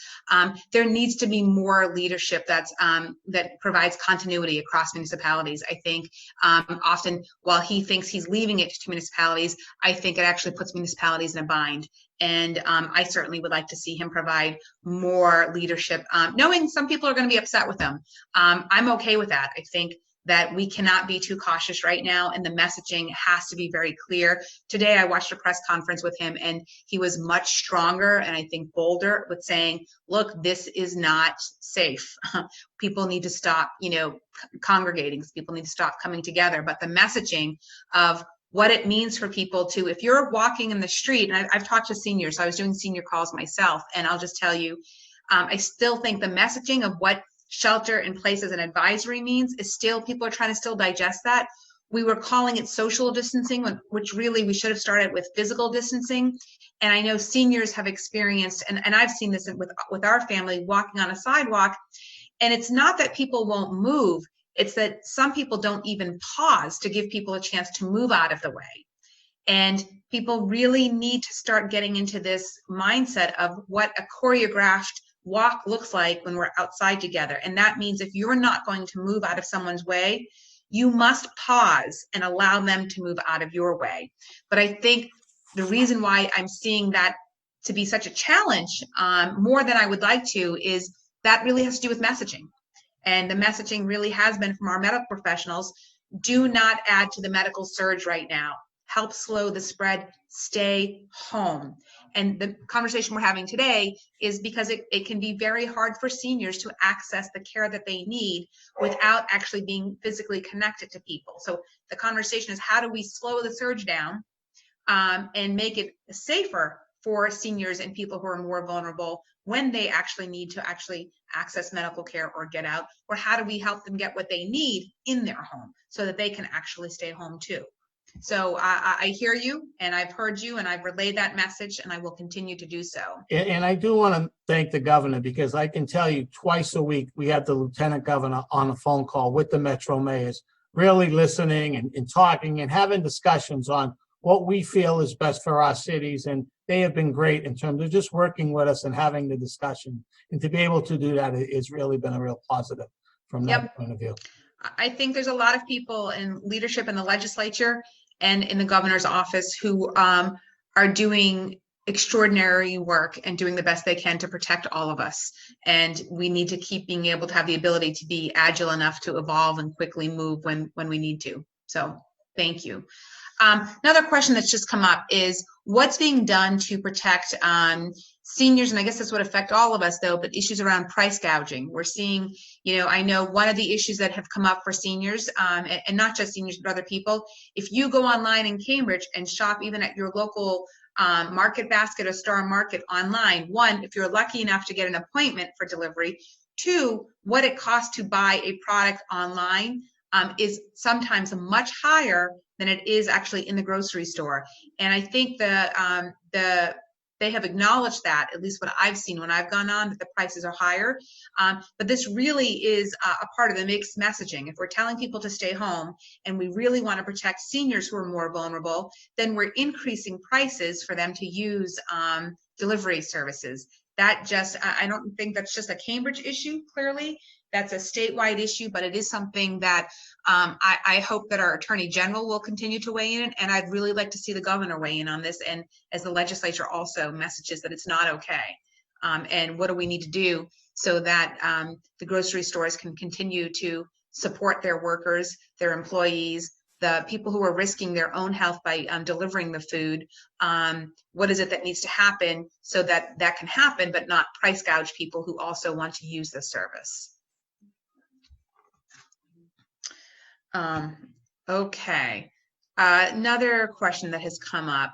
there needs to be more leadership that provides continuity across municipalities. I think often while he thinks he's leaving it to municipalities, I think it actually puts municipalities in a bind. And I certainly would like to see him provide more leadership, knowing some people are going to be upset with him. I'm okay with that. I think that we cannot be too cautious right now, and the messaging has to be very clear. Today, I watched a press conference with him, and he was much stronger and I think bolder with saying, look, this is not safe. People need to stop, congregating. People need to stop coming together. But the messaging of what it means for people to, if you're walking in the street, and I've talked to seniors, so I was doing senior calls myself, and I'll just tell you, I still think the messaging of what shelter in place as an advisory means is still, people are trying to still digest that. We were calling it social distancing, which really we should have started with physical distancing. And I know seniors have experienced, and I've seen this with our family walking on a sidewalk, and it's not that people won't move, it's that some people don't even pause to give people a chance to move out of the way. And people really need to start getting into this mindset of what a choreographed walk looks like when we're outside together. And that means if you're not going to move out of someone's way, you must pause and allow them to move out of your way. But I think the reason why I'm seeing that to be such a challenge, more than I would like to, is that really has to do with messaging. And the messaging really has been from our medical professionals: do not add to the medical surge right now. Help slow the spread, stay home. And the conversation we're having today is because it can be very hard for seniors to access the care that they need without actually being physically connected to people. So the conversation is, how do we slow the surge down and make it safer for seniors and people who are more vulnerable when they actually need to actually access medical care or get out? Or how do we help them get what they need in their home so that they can actually stay home too? So I hear you, and I've heard you, and I've relayed that message, and I will continue to do so. And I do want to thank the governor, because I can tell you twice a week, we have the lieutenant governor on a phone call with the metro mayors, really listening and talking and having discussions on what we feel is best for our cities. And they have been great in terms of just working with us and having the discussion. And to be able to do that, it's really been a real positive from that point of view. I think there's a lot of people in leadership in the legislature and in the governor's office who are doing extraordinary work and doing the best they can to protect all of us. And we need to keep being able to have the ability to be agile enough to evolve and quickly move when we need to. So thank you. Another question that's just come up is what's being done to protect seniors, and I guess this would affect all of us though, but issues around price gouging. We're seeing, I know one of the issues that have come up for seniors, and not just seniors, but other people, if you go online in Cambridge and shop even at your local Market Basket or Star Market online, one, if you're lucky enough to get an appointment for delivery, two, what it costs to buy a product online is sometimes much higher than it is actually in the grocery store. And I think the they have acknowledged that, at least what I've seen when I've gone on, that the prices are higher. But this really is a part of the mixed messaging. If we're telling people to stay home and we really want to protect seniors who are more vulnerable, then we're increasing prices for them to use delivery services. That just, I don't think that's just a Cambridge issue, clearly. That's a statewide issue, but it is something that I hope that our Attorney General will continue to weigh in, and I'd really like to see the governor weigh in on this, and as the legislature also messages that it's not okay. And what do we need to do so that the grocery stores can continue to support their workers, their employees, the people who are risking their own health by delivering the food. What is it that needs to happen so that that can happen, but not price gouge people who also want to use the service? Okay. Another question that has come up.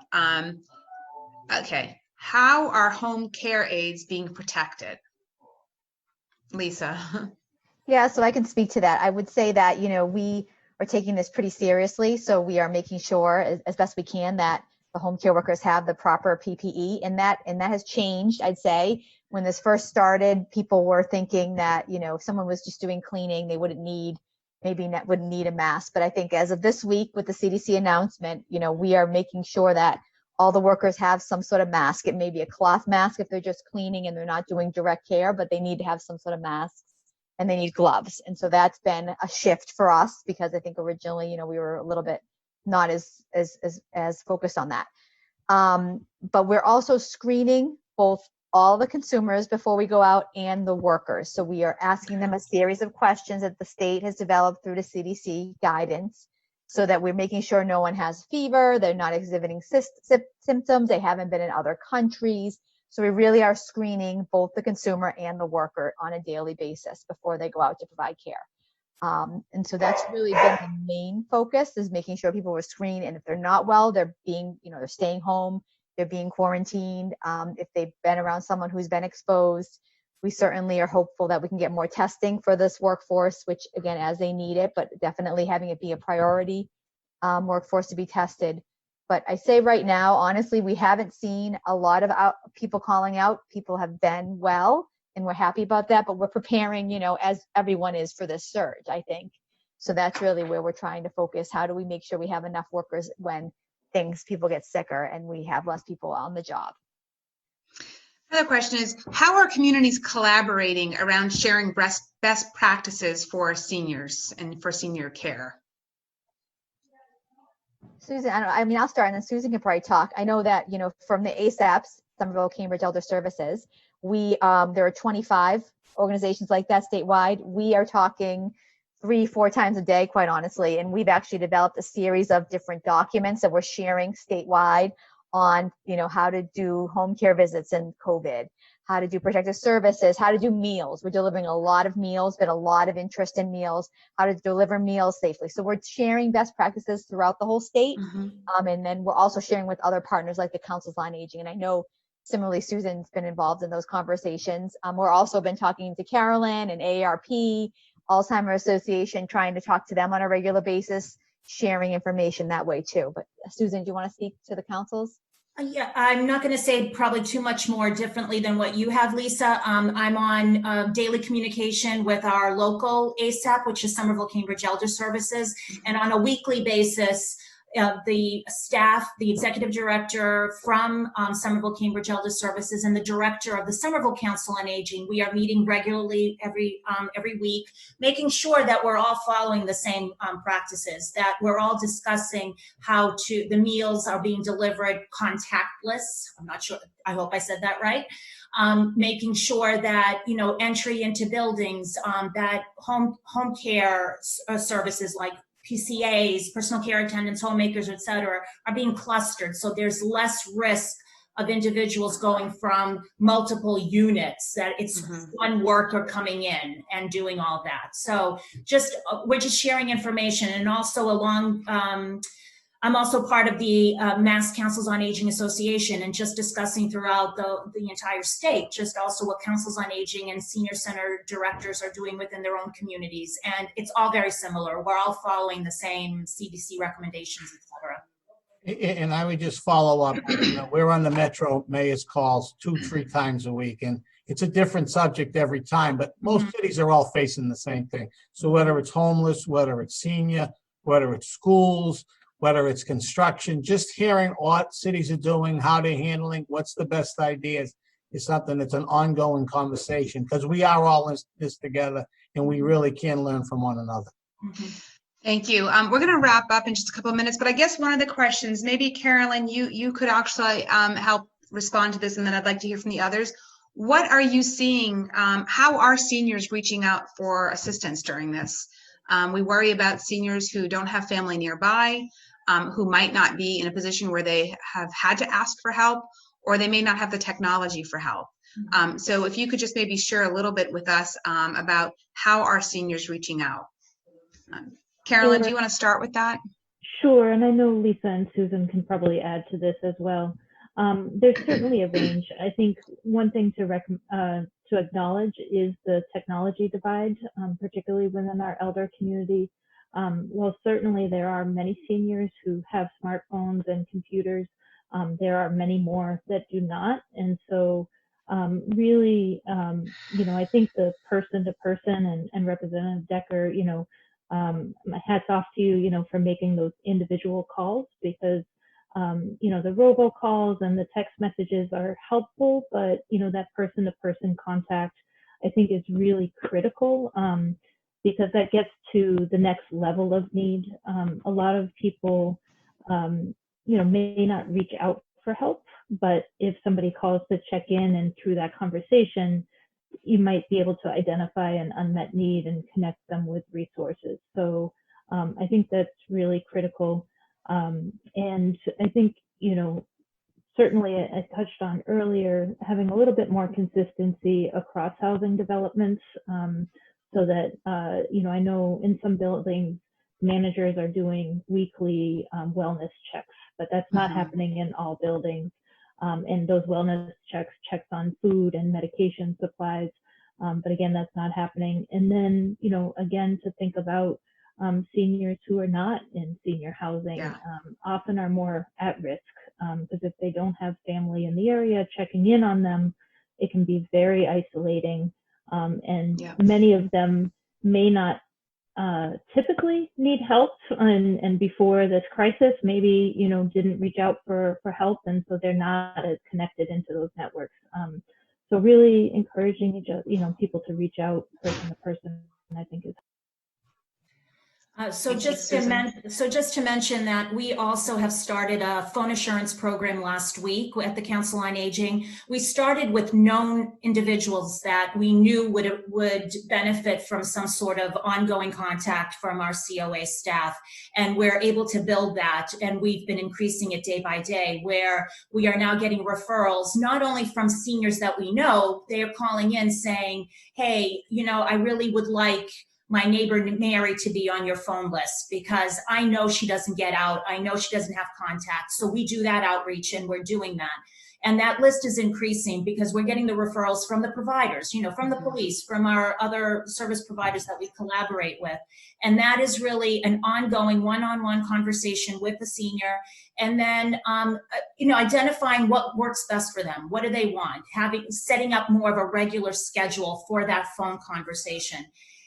Okay. How are home care aides being protected? Lisa. Yeah, so I can speak to that. I would say that, we are taking this pretty seriously. So we are making sure as best we can that the home care workers have the proper PPE, and that has changed. I'd say when this first started, people were thinking that, if someone was just doing cleaning, they wouldn't need a mask. But I think as of this week with the CDC announcement, we are making sure that all the workers have some sort of mask. It may be a cloth mask if they're just cleaning and they're not doing direct care, but they need to have some sort of mask, and they need gloves. And so that's been a shift for us, because I think originally, we were a little bit not as focused on that. But we're also screening both all the consumers before we go out and the workers. So we are asking them a series of questions that the state has developed through the CDC guidance, so that we're making sure no one has fever, they're not exhibiting symptoms, they haven't been in other countries. So we really are screening both the consumer and the worker on a daily basis before they go out to provide care. And so that's really been the main focus, is making sure people were screened. And if they're not well, they're being, they're staying home, they're being quarantined. If they've been around someone who's been exposed, we certainly are hopeful that we can get more testing for this workforce, which again, as they need it, but definitely having it be a priority workforce to be tested. But I say right now, honestly, we haven't seen a lot of people calling out. People have been well, and we're happy about that, but we're preparing, as everyone is, for this surge, I think. So that's really where we're trying to focus. How do we make sure we have enough workers when people get sicker and we have less people on the job? Another question is, how are communities collaborating around sharing best practices for seniors and for senior care? Susan, I'll start, and then Susan can probably talk. I know that, from the ASAPs, Somerville Cambridge Elder Services, there are 25 organizations like that statewide. We are talking 3-4 times a day, quite honestly, and we've actually developed a series of different documents that we're sharing statewide on, how to do home care visits in COVID, how to do protective services, how to do meals. We're delivering a lot of meals, been a lot of interest in meals, how to deliver meals safely. So we're sharing best practices throughout the whole state. And then we're also sharing with other partners like the Councils on Aging. And I know similarly, Susan's been involved in those conversations. We're also been talking to Carolyn and AARP, Alzheimer's Association, trying to talk to them on a regular basis, sharing information that way too. But Susan, do you want to speak to the councils? Yeah, I'm not going to say probably too much more differently than what you have, Lisa. I'm on daily communication with our local ASAP, which is Somerville Cambridge Elder Services. And on a weekly basis, the staff, the executive director from Somerville Cambridge Elder Services, and the director of the Somerville Council on Aging, we are meeting regularly every week, making sure that we're all following the same practices, that we're all discussing how the meals are being delivered contactless. I'm not sure, I hope I said that right. Making sure that, entry into buildings, that home care services like PCAs, personal care attendants, homemakers, et cetera, are being clustered. So there's less risk of individuals going from multiple units, that it's one worker coming in and doing all that. So we're just sharing information. And also I'm also part of the Mass Councils on Aging Association, and just discussing throughout the entire state, just also what Councils on Aging and senior center directors are doing within their own communities. And it's all very similar. We're all following the same CDC recommendations, et cetera. And I would just follow up, we're on the Metro Mayor's calls 2-3 times a week, and it's a different subject every time, but most cities are all facing the same thing. So whether it's homeless, whether it's senior, whether it's schools, whether it's construction, just hearing what cities are doing, how they're handling, what's the best ideas is something that's an ongoing conversation, because we are all in this together and we really can learn from one another. Thank you. We're going to wrap up in just a couple of minutes, but I guess one of the questions, maybe Carolyn, you could actually help respond to this, and then I'd like to hear from the others. What are you seeing? How are seniors reaching out for assistance during this? We worry about seniors who don't have family nearby, who might not be in a position where they have had to ask for help, or they may not have the technology for help. So if you could just maybe share a little bit with us about how are seniors reaching out. Carolyn, do you want to start with that? Sure, and I know Lisa and Susan can probably add to this as well. There's certainly a range. I think one thing to acknowledge is the technology divide, particularly within our elder community. While certainly there are many seniors who have smartphones and computers, there are many more that do not. And so really, I think the person to person and Representative Decker, my hat's off to you, for making those individual calls, because, the robocalls and the text messages are helpful, but, that person-to-person contact, I think, is really critical, because that gets to the next level of need. A lot of people, may not reach out for help, but if somebody calls to check in and through that conversation, you might be able to identify an unmet need and connect them with resources. So I think that's really critical. And I think, certainly I touched on earlier, having a little bit more consistency across housing developments, so that, I know in some buildings, managers are doing weekly wellness checks, but that's not happening in all buildings. And those wellness checks on food and medication supplies. But again, that's not happening. And then, again, to think about seniors who are not in senior housing, often are more at risk, because if they don't have family in the area checking in on them, it can be very isolating. And many of them may not typically need help, and before this crisis maybe didn't reach out for help, and so they're not as connected into those networks. So really encouraging people to reach out person to person, I think is So just to mention that we also have started a phone assurance program last week at the Council on Aging. We started with known individuals that we knew would benefit from some sort of ongoing contact from our COA staff, and we're able to build that, and we've been increasing it day by day, where we are now getting referrals not only from seniors that we know. They are calling in saying, hey, I really would like my neighbor Mary to be on your phone list, because I know she doesn't get out. I know she doesn't have contact. So we do that outreach, and we're doing that. And that list is increasing because we're getting the referrals from the providers, from the police, from our other service providers that we collaborate with. And that is really an ongoing one-on-one conversation with the senior. And then, identifying what works best for them. What do they want? Setting up more of a regular schedule for that phone conversation.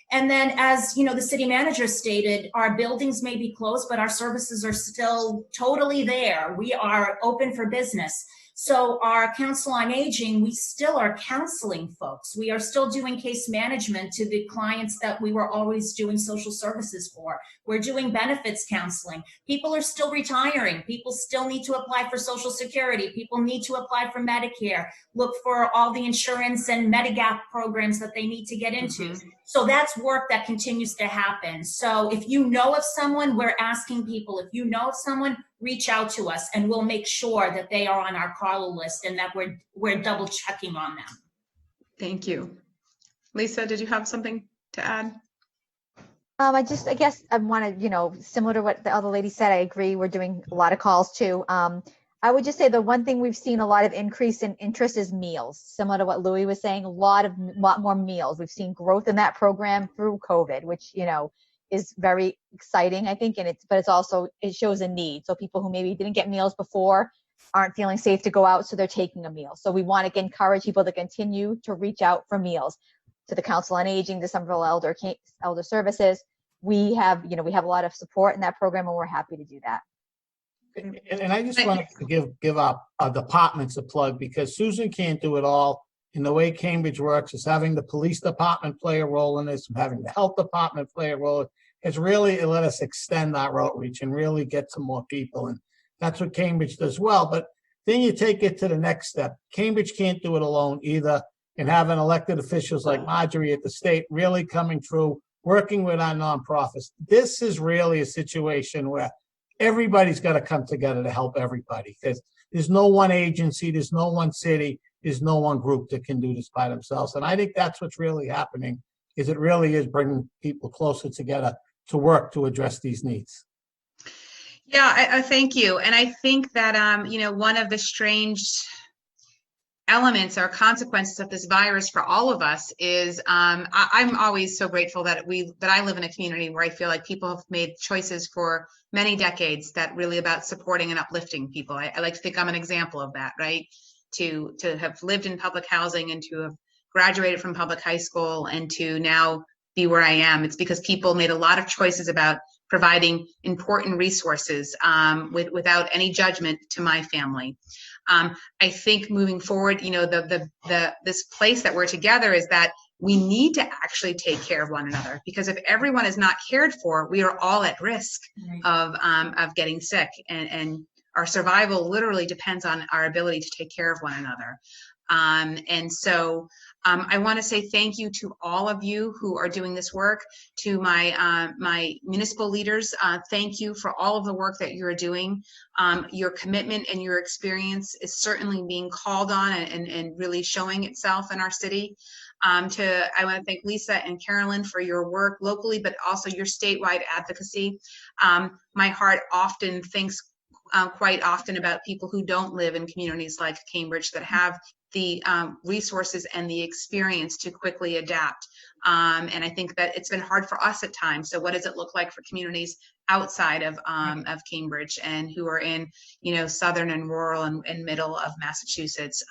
And then, as the city manager stated, our buildings may be closed, but our services are still totally there. We are open for business. So our Council on Aging, we still are counseling folks. We are still doing case management to the clients that we were always doing social services for. We're doing benefits counseling. People are still retiring. People still need to apply for Social Security. People need to apply for Medicare, look for all the insurance and Medigap programs that they need to get into. So that's work that continues to happen. So if you know of someone, we're asking people, if you know of someone, reach out to us, and we'll make sure that they are on our call list and that we're double checking on them. Thank you. Lisa, did you have something to add? I guess I want to, similar to what the other lady said, I agree. We're doing a lot of calls too. I would just say the one thing we've seen a lot of increase in interest is meals. Similar to what Louis was saying, a lot more meals. We've seen growth in that program through COVID, which, is very exciting, I think, but it's also, it shows a need. So people who maybe didn't get meals before aren't feeling safe to go out, so they're taking a meal. So we want to encourage people to continue to reach out for meals to the Council on Aging, to Somerville Elder Services. We have a lot of support in that program, and we're happy to do that. And I just wanted to give our departments a plug, because Susan can't do it all. And the way Cambridge works is having the police department play a role in this, having the health department play a role. It's really let us extend our outreach and really get to more people. And that's what Cambridge does well. But then you take it to the next step. Cambridge can't do it alone either. And having elected officials like Marjorie at the state really coming through, working with our nonprofits. This is really a situation where everybody's got to come together to help everybody, because there's no one agency, there's no one city, there's no one group that can do this by themselves. And I think that's what's really happening, is it really is bringing people closer together to work to address these needs. Yeah, I thank you. And I think that, one of the strange elements or consequences of this virus for all of us is I'm always so grateful that I live in a community where I feel like people have made choices for many decades that really about supporting and uplifting people. I like to think I'm an example of that, right? To have lived in public housing and to have graduated from public high school and to now be where I am. It's because people made a lot of choices about providing important resources without any judgment to my family. I think moving forward, this place that we're together is that we need to actually take care of one another, because if everyone is not cared for, we are all at risk of getting sick, and our survival literally depends on our ability to take care of one another. And so I want to say thank you to all of you who are doing this work, to my municipal leaders. Thank you for all of the work that you're doing. Your commitment and your experience is certainly being called on and really showing itself in our city. I want to thank Lisa and Carolyn for your work locally, but also your statewide advocacy. My heart often thinks quite often about people who don't live in communities like Cambridge that have the resources and the experience to quickly adapt. And I think that it's been hard for us at times. So what does it look like for communities outside of Cambridge and who are in, southern and rural and middle of Massachusetts?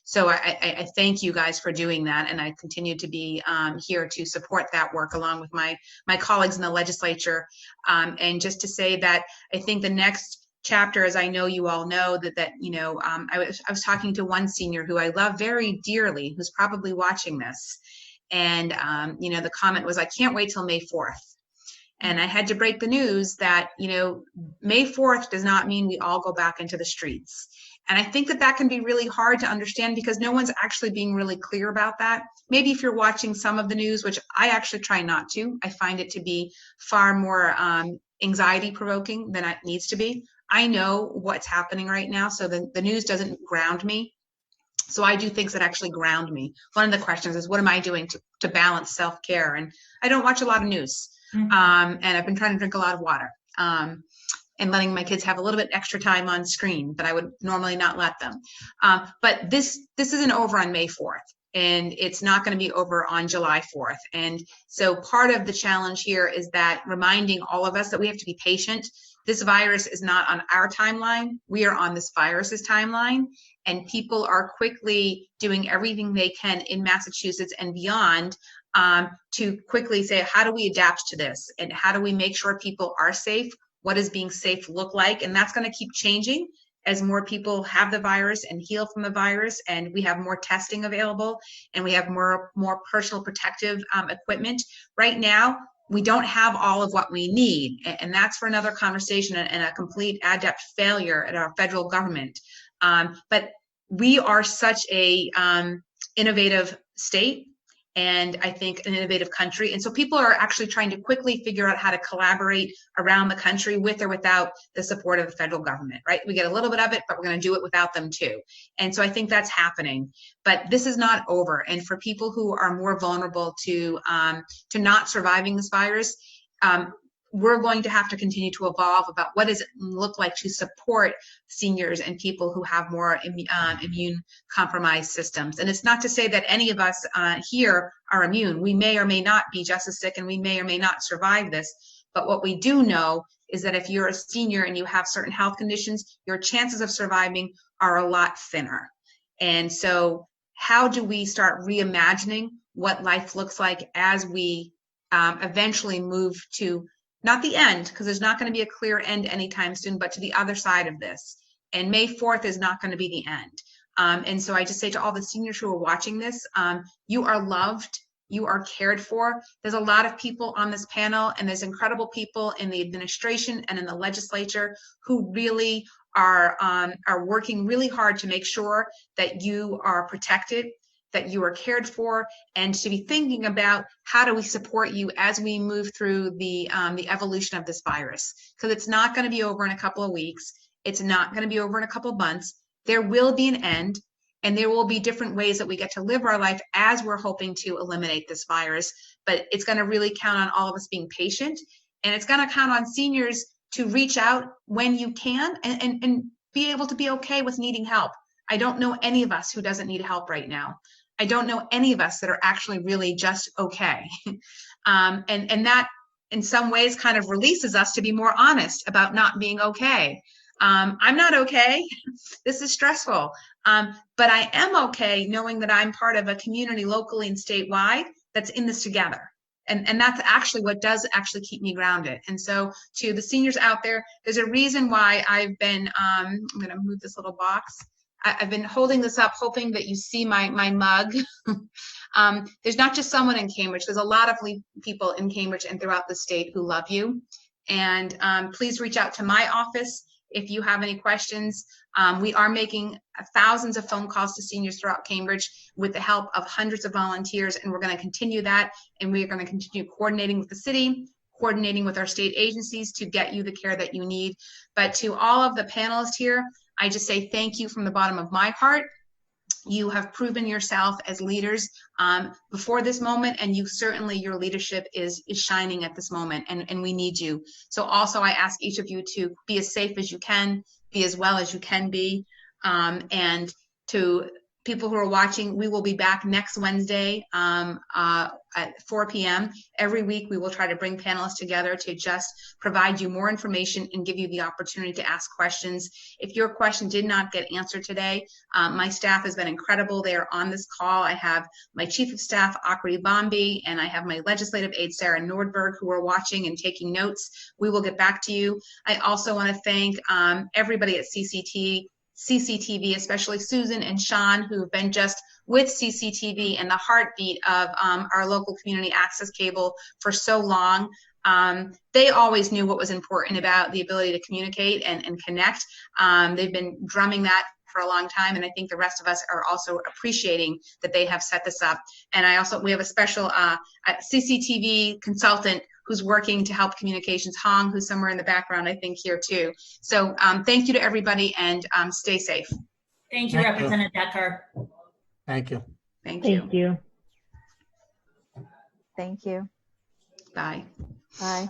So I thank you guys for doing that. And I continue to be here to support that work along with my colleagues in the legislature. And just to say that I think the next chapter, as I know you all know, I was talking to one senior who I love very dearly, who's probably watching this. And, the comment was, I can't wait till May 4th. And I had to break the news that, May 4th does not mean we all go back into the streets. And I think that can be really hard to understand because no one's actually being really clear about that. Maybe if you're watching some of the news, which I actually try not to, I find it to be far more anxiety provoking than it needs to be. I know what's happening right now, so the news doesn't ground me. So I do things that actually ground me. One of the questions is, what am I doing to balance self-care? And I don't watch a lot of news. And I've been trying to drink a lot of water and letting my kids have a little bit extra time on screen that I would normally not let them. But this isn't over on May 4th. And it's not going to be over on July 4th. And so part of the challenge here is that reminding all of us that we have to be patient. This virus is not on our timeline. We are on this virus's timeline, and people are quickly doing everything they can in Massachusetts and beyond to quickly say, how do we adapt to this? And how do we make sure people are safe? What does being safe look like? And that's going to keep changing as more people have the virus and heal from the virus, and we have more testing available, and we have more personal protective equipment. Right now, we don't have all of what we need, and that's for another conversation and a complete adept failure at our federal government. But we are such a innovative state, and I think an innovative country. And so people are actually trying to quickly figure out how to collaborate around the country with or without the support of the federal government, right? We get a little bit of it, but we're going to do it without them too. And so I think that's happening, but this is not over. And for people who are more vulnerable to not surviving this virus, we're going to have to continue to evolve about what does it look like to support seniors and people who have more immune compromised systems. And it's not to say that any of us here are immune. We may or may not be just as sick, and we may or may not survive this. But what we do know is that if you're a senior and you have certain health conditions, your chances of surviving are a lot thinner. And so how do we start reimagining what life looks like as we eventually move to not the end, because there's not going to be a clear end anytime soon, but to the other side of this. And May 4th is not going to be the end. And so I just say to all the seniors who are watching this, you are loved, you are cared for. There's a lot of people on this panel, and there's incredible people in the administration and in the legislature who really are working really hard to make sure that you are protected, that you are cared for, and to be thinking about how do we support you as we move through the evolution of this virus. Because it's not going to be over in a couple of weeks. It's not going to be over in a couple of months. There will be an end, and there will be different ways that we get to live our life as we're hoping to eliminate this virus. But it's going to really count on all of us being patient, and it's going to count on seniors to reach out when you can and be able to be okay with needing help. I don't know any of us who doesn't need help right now. I don't know any of us that are actually really just okay. And that in some ways kind of releases us to be more honest about not being okay. I'm not okay. This is stressful. But I am okay knowing that I'm part of a community locally and statewide that's in this together. And that's actually what does actually keep me grounded. And so to the seniors out there, there's a reason why I've been, I'm going to move this little box. I've been holding this up, hoping that you see my mug. There's not just someone in Cambridge. There's a lot of people in Cambridge and throughout the state who love you. And please reach out to my office if you have any questions. We are making thousands of phone calls to seniors throughout Cambridge with the help of hundreds of volunteers, and we're going to continue that. And we're going to continue coordinating with the city, coordinating with our state agencies to get you the care that you need. But to all of the panelists here, I just say thank you from the bottom of my heart. You have proven yourself as leaders before this moment, and your leadership is shining at this moment, and we need you. So also I ask each of you to be as safe as you can, be as well as you can be, and to people who are watching, we will be back next Wednesday at 4 p.m. Every week, we will try to bring panelists together to just provide you more information and give you the opportunity to ask questions. If your question did not get answered today, my staff has been incredible. They are on this call. I have my Chief of Staff, Akri Bombi, and I have my Legislative Aide, Sarah Nordberg, who are watching and taking notes. We will get back to you. I also want to thank everybody at CCTV, especially Susan and Sean, who've been just with CCTV and the heartbeat of our local community access cable for so long. They always knew what was important about the ability to communicate and connect. They've been drumming that for a long time, and I think the rest of us are also appreciating that they have set this up. And we have a special CCTV consultant who's working to help communications, Hong, who's somewhere in the background, I think, here too. So thank you to everybody, and stay safe. Thank you, Representative Decker. Thank you. Thank you. Thank you. Thank you. Bye. Bye.